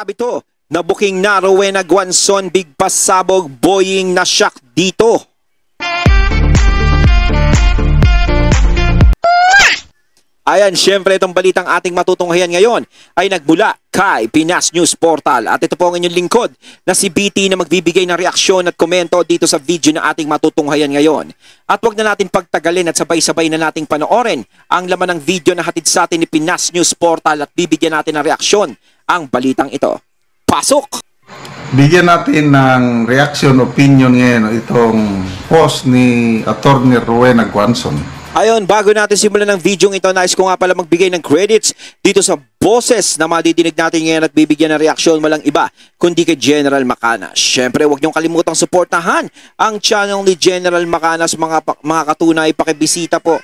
Grabe to. Nabuking na Rowena Guanzon, big pasabog, Boying na shock dito. Ayan, syempre itong balitang ating matutunghayan ngayon ay nagmula kay Pinas News Portal. At ito po ang inyong lingkod na si BT na magbibigay ng reaksyon at komento dito sa video na ating matutunghayan ngayon. At wag na natin pagtagalin at sabay-sabay na nating panoorin ang laman ng video na hatid sa atin ni Pinas News Portal at bibigyan natin ng reaksyon ang balitang ito. Pasok! Bigyan natin ng reaction, opinion ngayon itong post ni Attorney Rowena Guanzon. Ayon, bago natin simulan ng video ito, nais ko nga pala magbigay ng credits dito sa boses na madidinig natin ngayon at bibigyan ng reaksyon walang iba kundi kay General Macanas. Siyempre, huwag niyong kalimutang suportahan ang channel ni General Macanas, mga katunay, pakibisita po.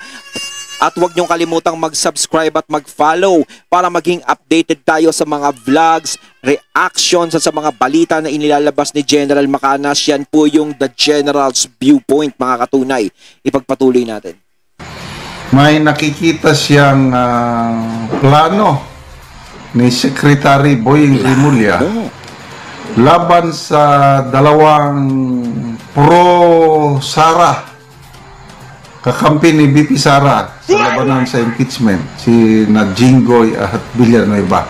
At huwag niyong kalimutang mag-subscribe at mag-follow para maging updated tayo sa mga vlogs, reactions at sa mga balita na inilalabas ni General Macanas. Yan po yung The General's Viewpoint, mga katunay. Ipagpatuloy natin. May nakikita siyang plano ni Secretary Boying Rimulya laban sa dalawang pro-Sara, kakampi ni BP Sara sa labanan sa impeachment, si Jinggoy at Villanueva.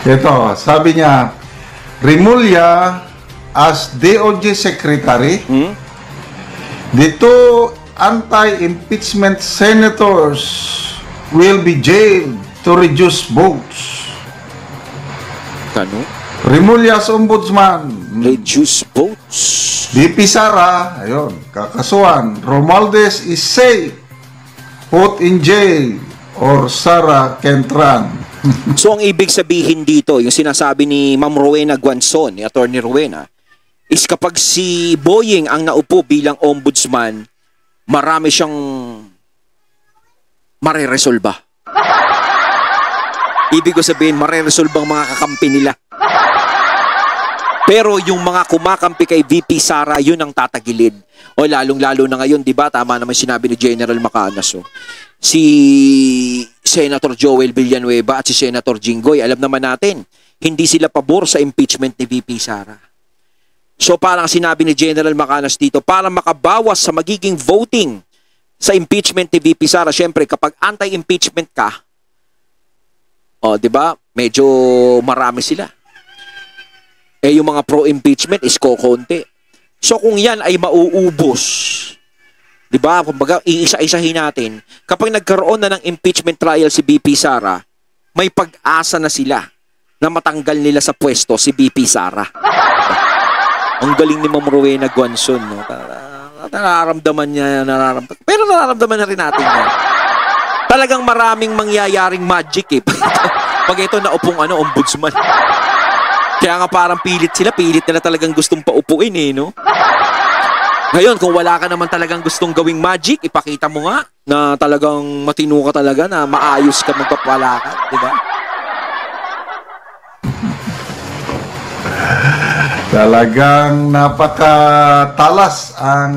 Ito, sabi niya, Rimulya as DOJ Secretary, the two anti-impeachment senators will be jailed to reduce votes. Kano? Rimulya's ombudsman. Reduce votes. BP Sara, ayun, kakasuhan. Romualdez is safe, put in jail, or Sara can't run. So ang ibig sabihin dito, yung sinasabi ni Ma'am Rowena Guanzon, ni Attorney Rowena, is kapag si Boying ang naupo bilang ombudsman, marami siyang mareresolba. Ibig ko sabihin, mareresolba ang mga kakampi nila. Pero yung mga kumakampi kay VP Sara, yun ang tatagilid. O lalong-lalo na ngayon, di ba? Tama naman sinabi ni General Macanas. Oh. Si Senator Joel Villanueva at si Senator Jinggoy, alam naman natin, hindi sila pabor sa impeachment ni VP Sara. So parang sinabi ni General Macanas dito, para makabawas sa magiging voting sa impeachment ni VP Sara, syempre kapag anti-impeachment ka, di ba, medyo marami sila. Eh yung mga pro-impeachment is kokonti. So kung yan ay mauubos, di ba, kumbaga iisa-isahin natin, kapag nagkaroon na ng impeachment trial si VP Sara, may pag-asa na sila na matanggal nila sa pwesto si VP Sara. Ang galing ni Ma'am Rowena Guanzon, no? Nararamdaman niya, pero nararamdaman na rin natin yan. Talagang maraming mangyayaring magic eh. Pag ito naupong ombudsman. Kaya nga parang pilit nila talagang gustong paupuin eh, no? Ngayon, kung wala ka naman talagang gustong gawing magic, ipakita mo nga na talagang matino ka talaga, na maayos ka magpapalakad, di ba? Talagang napakatalas ang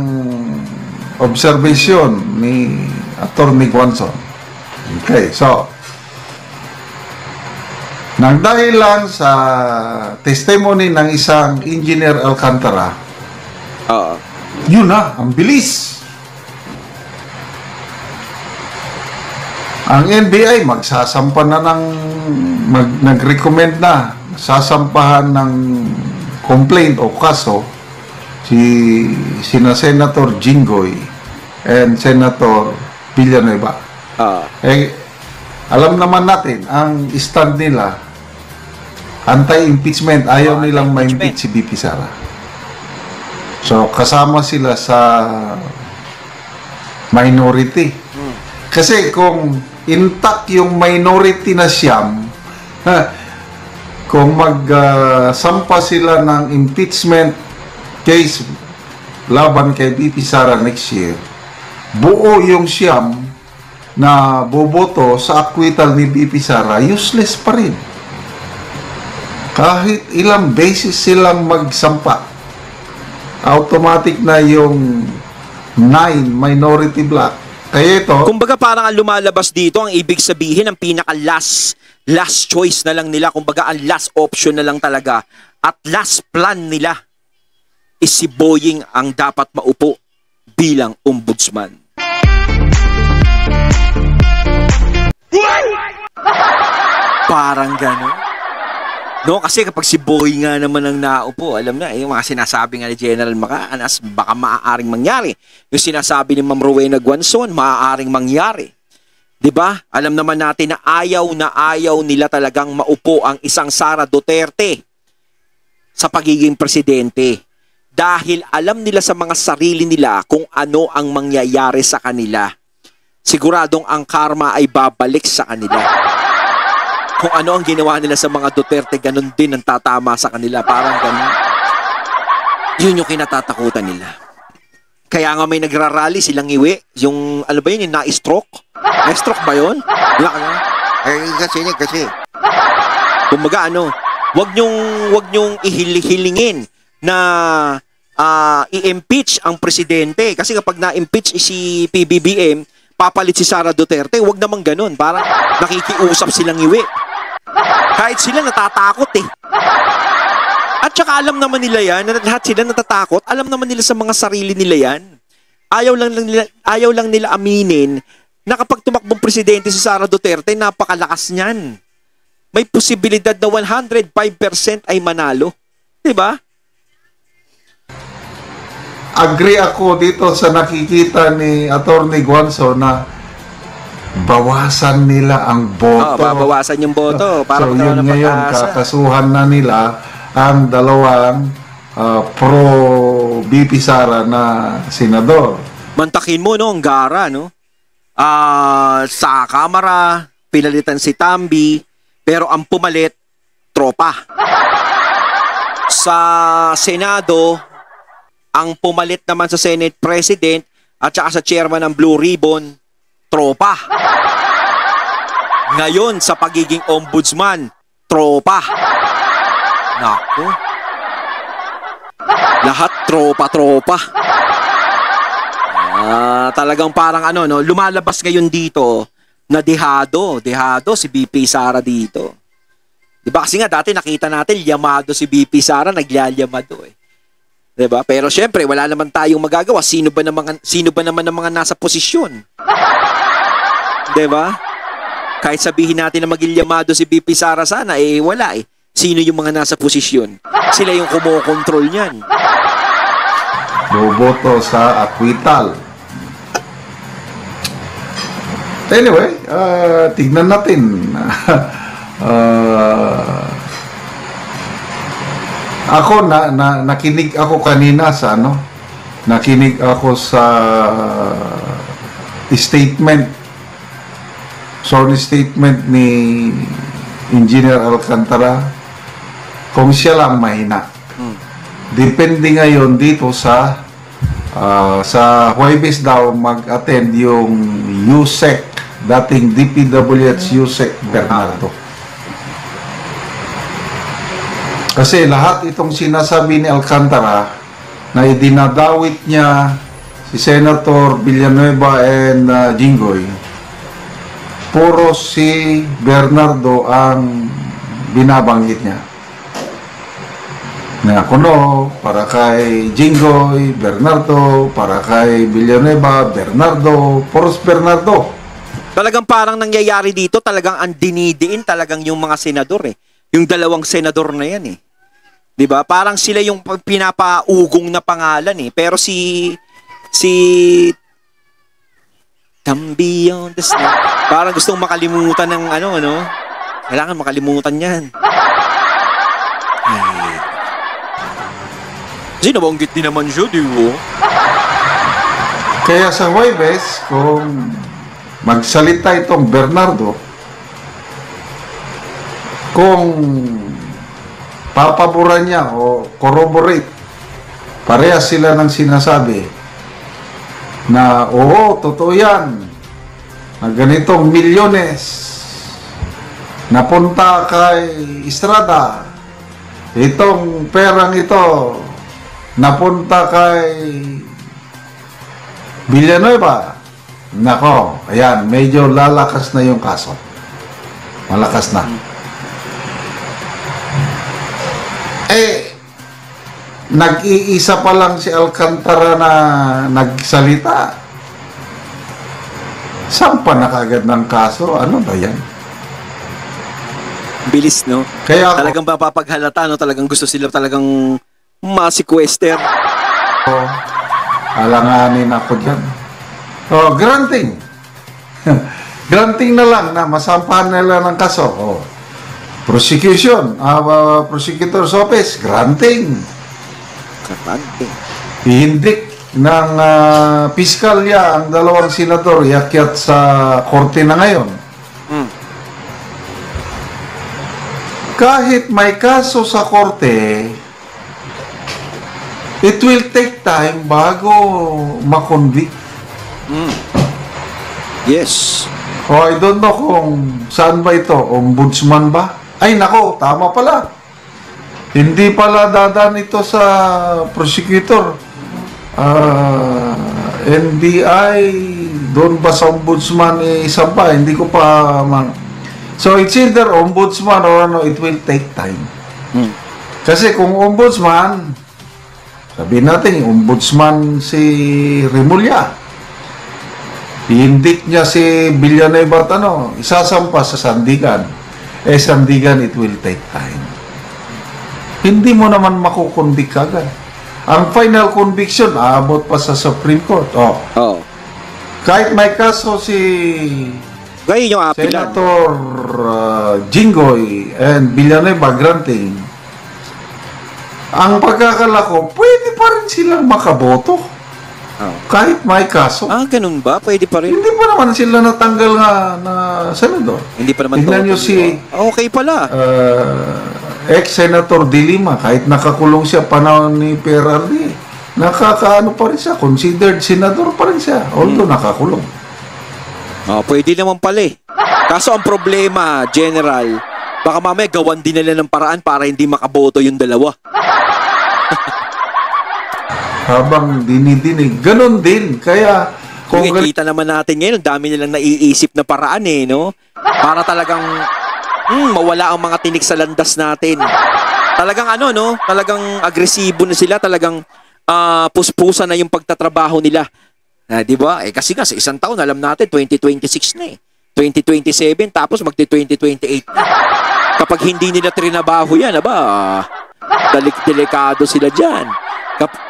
obserbasyon ni Attorney Guanzon. Okay, so nang dahilan sa testimony ng isang Engineer Alcantara, yun na, ang bilis. Ang NBI magsasampa na nag-recommend na, sasampahan ng complaint o kaso sina Senator Jinggoy and Senator Villanueva. Alam naman natin ang stand nila, anti-impeachment, ayaw nilang ma-impeach si BP Sara. So kasama sila sa minority. Kasi kung intact yung minority na siyam, kung magsampa sila ng impeachment case laban kay BP Sara next year, buo yung siyam na boboto sa acquittal ni BP Sara, useless pa rin. Kahit ilang beses silang magsampa, automatic na yung 9 minority block. Kaya ito, kumbaga parang ang lumalabas dito, ang ibig sabihin, ang pinaka-last last choice na lang nila, kumbaga ang last option na lang talaga at last plan nila is si Boying ang dapat maupo bilang ombudsman. Parang gano'n. No, kasi kapag si Boy nga naman ang naupo, alam na, yung mga sinasabi nga ni General Macaanas, baka maaaring mangyari. Yung sinasabi ni Ma'am Rowena Guanzon, maaaring mangyari. 'Di ba? Alam naman natin na ayaw nila talagang maupo ang isang Sara Duterte sa pagiging presidente. Dahil alam nila sa mga sarili nila kung ano ang mangyayari sa kanila. Siguradong ang karma ay babalik sa kanila. Kung ano ang ginawa nila sa mga Duterte, ganun din ang tatama sa kanila. Parang ganun. Yun yung kinatatakutan nila. Kaya nga may nagrarally silang iwi. Yung, ano ba yun, yung na-stroke? Na-stroke ba yun? Wala ka na? Kasi. Kumbaga ano, wag nyong ihilingin na i-impeach ang presidente. Kasi kapag na-impeach si PBBM, papalit si Sara Duterte, wag naman ganun. Parang nakikiusap silang iwi. Kahit sila natatakot eh. At saka alam naman nila yan, na lahat sila natatakot, alam naman nila sa mga sarili nila yan. Ayaw lang nila aminin na kapag tumakbong presidente si Sara Duterte, napakalakas niyan. May posibilidad na 105% ay manalo. Diba? Agree ako dito sa nakikita ni Atty. Guanzon na bawasan nila ang boto. Babawasan yung boto. Para so yun ngayon, kakasuhan na nila ang dalawang pro-BP Sara na senador. Mantakin mo, no, ang gara, no? Sa Kamara, pinalitan si Tambi, pero ang pumalit, tropa. Sa Senado, ang pumalit naman sa Senate President at saka sa chairman ng Blue Ribbon, tropa. Ngayon, sa pagiging ombudsman, tropa. Naku. Lahat tropa-tropa. Talagang parang ano, no, lumalabas ngayon dito na dehado si BP Sara dito. Diba? Kasi nga dati nakita natin, yamado si BP Sara, nagyayamado eh. Diba? Pero syempre, wala naman tayong magagawa. Sino ba naman ang mga nasa posisyon? Diba? Kahit sabihin natin na magilyamado si BP Sara sana, eh wala eh. Sino yung mga nasa posisyon? Sila yung kumokontrol niyan. Boboto sa acquittal. Anyway, tignan natin. Ako nakinig ako kanina sa nakinig ako sa sworn statement ni Engineer Alcantara. Kung siya lang mahina. Depende ngayon dito sa Huwebes daw mag-attend yung USEC, dating DPWH USEC Bernardo. Kasi lahat itong sinasabi ni Alcantara na idinadawit niya si Senator Villanueva and Jinggoy, puro si Bernardo ang binabanggit niya. Na kuno, para kay Jinggoy, Bernardo, para kay Villanueva, Bernardo, puros Bernardo. Talagang parang nangyayari dito, talagang ang dinidiin talagang yung mga senador eh. Yung dalawang senador na yan eh. 'Di ba? Parang sila yung pinapaugong na pangalan eh. Pero si Tambi on the snow, parang gustong makalimutan ng ano. Kailangan makalimutan 'yan. Kasi nabanggit din naman siya, di ba? Kaya sa Huwebes, kung magsalita itong Bernardo, kung papaboran niya o corroborate, parehas sila ng sinasabi na oo, totoo yan, na ganitong milyones napunta kay Estrada, itong perang ito napunta kay Villanueva. Nako, ayan, medyo lalakas na yung kaso. Malakas na. Nag-iisa pa lang si Alcantara na nagsalita. Sampa na kagad ng kaso. Ano ba yan? Bilis, no? Kaya ako, Talagang mapapaghalata, no? Talagang gusto sila talagang ma-sequester. alanganin ako dyan. Granting. Granting na lang na masampahan nila ng kaso. Prosecution. Prosecutor's office. Granting. Kapante. Ihindik ng piskalya ang dalawang senador iakyat sa korte na ngayon. Kahit may kaso sa korte, it will take time bago makonvict. Yes. I don't know kung saan ba ito, ombudsman ba? Ay nako, tama pala. Hindi pala dadaan ito sa prosecutor. NBI, doon ba sa ombudsman isa pa? Hindi ko pa So it's either ombudsman or ano, it will take time. Kasi kung ombudsman, sabihin natin, ombudsman si Remulla, iindik niya si Villanueva at isasampa sa Sandigan. Sandigan, it will take time. Hindi mo naman makukonvict agad. Ang final conviction, aabot pa sa Supreme Court. Kahit may kaso si Gaya yung apilan. Senator Jinggoy and Villanueva granting, ang pagkakala ko, pwede pa rin silang makaboto. Kahit may kaso. Ganun ba? Pwede pa rin? Hindi pa naman sila natanggal na senador. Hindi pa naman. Tignan nyo si okay pala. ex-senator De Lima, kahit nakakulong siya panahon ni Perardi, nakakaano pa rin siya, considered senador pa rin siya, although nakakulong. Pwede naman pala eh. Kaso ang problema, General, baka mamaya gawan din nila ng paraan para hindi makaboto yung dalawa. Habang dinidinig, ganun din. Kaya, kung kita naman natin ngayon, dami nilang naiisip na paraan eh, no? Para talagang mawala ang mga tinik sa landas natin. Talagang no? Talagang agresibo na sila, talagang puspusan na yung pagtatrabaho nila. Di ba? Kasi nga sa isang taon, alam natin, 2026 na eh. 2027, tapos magti-2028 na. Kapag hindi nila trinabaho yan, delikado sila dyan.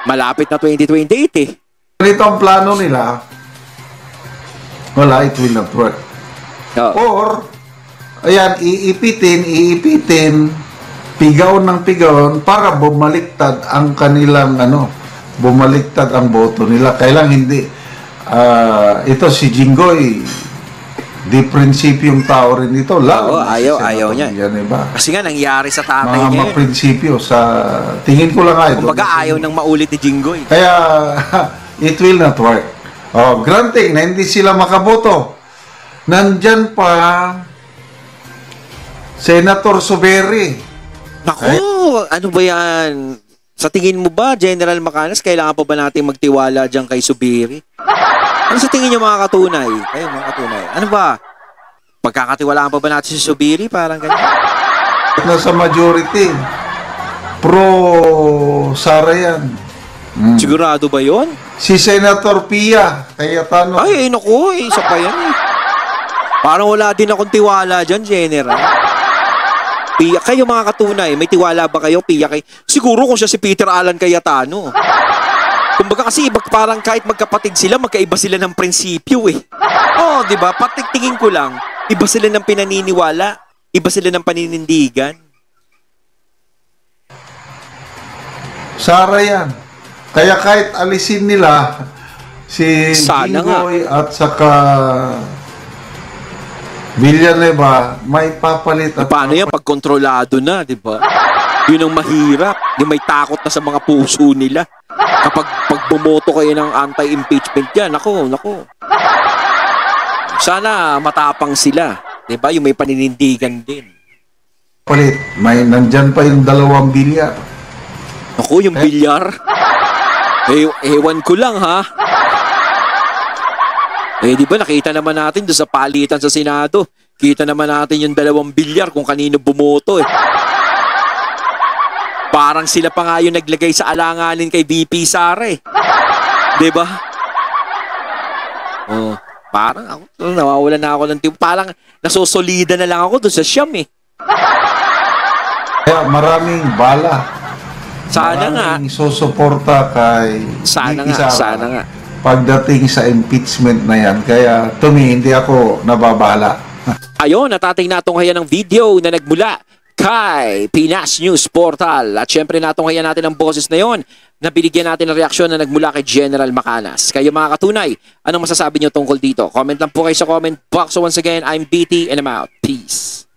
Malapit na 2028 eh. Ganito ang plano nila, wala, it will not work. Or, ayan, iipitin, pigaw ng pigaw para bumaliktad ang kanilang, bumaliktad ang boto nila. Kailang hindi, ito si Jinggoy, di prinsipyong tao rin ito. Ayaw niya. Yan, iba. Kasi nga nangyari sa tatay mga niya. Mga prinsipyo sa tingin ko lang kumbaga ayaw nang maulit ni Jinggoy. Kaya it will not work. Granting na hindi sila makaboto. Nandyan pa Senator Suberi. Naku, ano ba yan? Sa tingin mo ba, General Macanas, kailangan pa ba natin magtiwala dyan kay Suberi? Ano sa tingin niyo mga katunay? Kayo mga katunay. Ano ba? Pagkakatiwalaan pa ba natin si Suberi? Parang ganyan. Nasa majority. Pro-Sara yan. Sigurado ba yon? Si Senator Pia Cayetano. Naku, isa pa yan eh. Parang wala din akong tiwala dyan, General. Pia, kayo mga katunay, may tiwala ba kayo? Pia kay... Siguro kung siya si Peter Alan Cayetano. Kumbaga kasi parang kahit magkapatid sila, magkaiba sila ng prinsipyo eh. Di ba? Patigtingin ko lang, iba sila ng pinaniniwala, iba sila ng paninindigan. Sara yan. Kaya kahit alisin nila si Jinggoy at saka Villanueva, may papalit. Paano yan pag kontrolado na, di ba? Yun ang mahirap. Yung may takot na sa mga puso nila. Kapag bumoto kayo ng anti-impeachment yan, nako. Sana matapang sila. Di ba? Yung may paninindigan din. Palit, nandyan pa yung 2 bilyar. Naku, yung bilyar. Ewan ko lang ha. Di ba nakita naman natin doon sa palitan sa Senado, Kita naman natin yung 2 bilyar kung kanino bumoto eh. Parang sila pa nga yung naglagay sa alanganin kay VP Sara eh. Diba? Oh, parang ako, nawawalan na ako ng tipo. Parang nasosolida na lang ako doon sa Siyam eh. Kaya maraming bala. Sana nga. Maraming susuporta kay Sana VP nga, Sara sana nga. pagdating sa impeachment na yan. Kaya to me, hindi ako nababala. Ayun, natating natunghayan ng video na nagmula kay Pinas News Portal. At syempre natunghayan natin ang boses na yon na binigyan natin ng reaksyon na nagmula kay General Macanas. Kayo mga katunay, anong masasabi nyo tungkol dito? Comment lang po kayo sa comment box. So once again, I'm BT and I'm out. Peace.